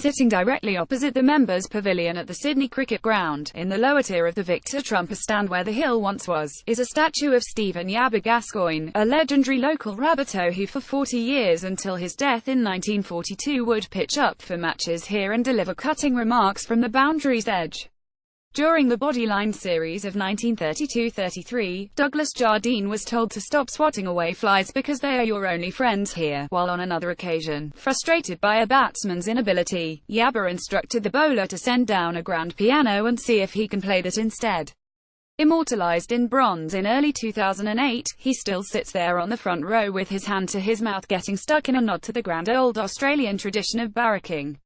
sitting directly opposite the members' pavilion at the Sydney Cricket Ground, in the lower tier of the Victor Trumper stand where the hill once was, is a statue of Stephen Yabba Gascoigne, a legendary local rabbitoh who for 40 years until his death in 1942 would pitch up for matches here and deliver cutting remarks from the boundary's edge. During the Bodyline series of 1932-33, Douglas Jardine was told to stop swatting away flies because they are your only friends here, while on another occasion, frustrated by a batsman's inability, Yabba instructed the bowler to send down a grand piano and see if he can play that instead. Immortalized in bronze in early 2008, he still sits there on the front row with his hand to his mouth getting stuck in a nod to the grand old Australian tradition of barracking.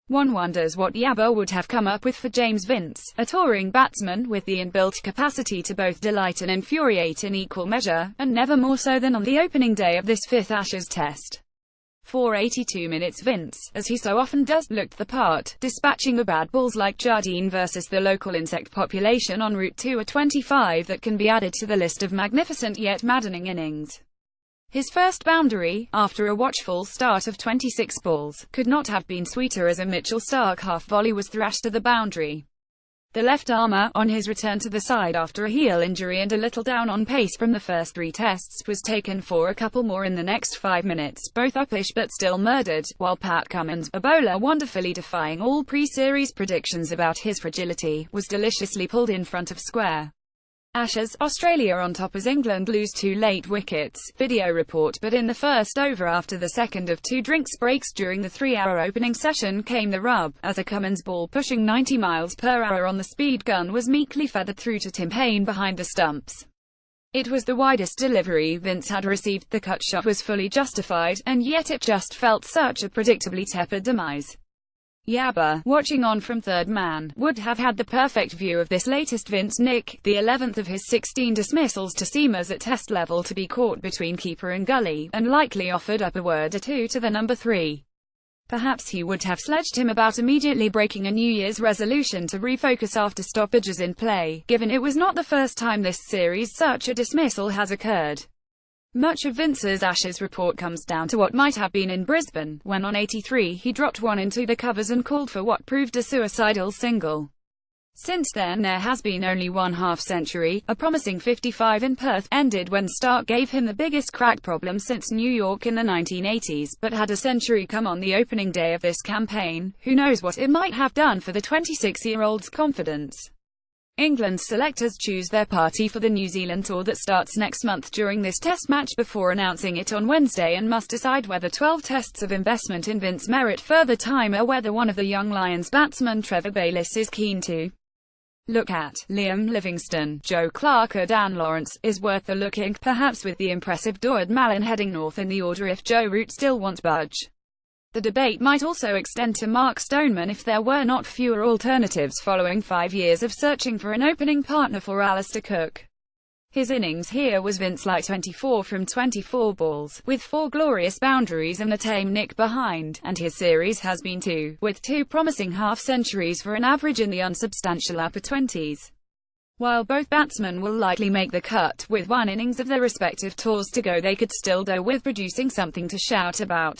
One wonders what Yabba would have come up with for James Vince, a touring batsman with the inbuilt capacity to both delight and infuriate in equal measure, and never more so than on the opening day of this fifth Ashes Test. For 82 minutes Vince, as he so often does, looked the part, dispatching the bad balls like Jardine versus the local insect population en route to a 25 that can be added to the list of magnificent yet maddening innings. His first boundary, after a watchful start of 26 balls, could not have been sweeter as a Mitchell Starc half-volley was thrashed to the boundary. The left-armer, on his return to the side after a heel injury and a little down on pace from the first 3 tests, was taken for a couple more in the next 5 minutes, both uppish but still murdered, while Pat Cummins, a bowler wonderfully defying all pre-series predictions about his fragility, was deliciously pulled in front of square. Ashes, Australia on top as England lose 2 late wickets, video report. But in the first over after the second of 2 drinks breaks during the 3-hour opening session came the rub, as a Cummins ball pushing 90 miles per hour on the speed gun was meekly feathered through to Tim Paine behind the stumps. It was the widest delivery Vince had received, the cut shot was fully justified, and yet it just felt such a predictably tepid demise. Yabba, watching on from third man, would have had the perfect view of this latest Vince nick, the 11th of his 16 dismissals to seamers at test level, to be caught between keeper and gully, and likely offered up a word or two to the number 3. Perhaps he would have sledged him about immediately breaking a New Year's resolution to refocus after stoppages in play, given it was not the first time this series such a dismissal has occurred. Much of Vince's Ashes report comes down to what might have been in Brisbane, when on 83 he dropped one into the covers and called for what proved a suicidal single. Since then there has been only one half-century, a promising 55 in Perth, ended when Starc gave him the biggest crack problem since New York in the 1980s, but had a century come on the opening day of this campaign, who knows what it might have done for the 26-year-old's confidence. England's selectors choose their party for the New Zealand tour that starts next month during this test match before announcing it on Wednesday, and must decide whether 12 tests of investment in Vince merit further time or whether one of the young Lions batsmen Trevor Bayliss is keen to look at. Liam Livingstone, Joe Clark or Dan Lawrence is worth a looking, perhaps with the impressive Doed Mallin heading north in the order if Joe Root still wants budge. The debate might also extend to Mark Stoneman if there were not fewer alternatives following 5 years of searching for an opening partner for Alistair Cook. His innings here was Vince-like 24 from 24 balls, with 4 glorious boundaries and a tame nick behind, and his series has been 2, with 2 promising half-centuries for an average in the unsubstantial upper 20s. While both batsmen will likely make the cut, with 1 innings of their respective tours to go, they could still do with producing something to shout about.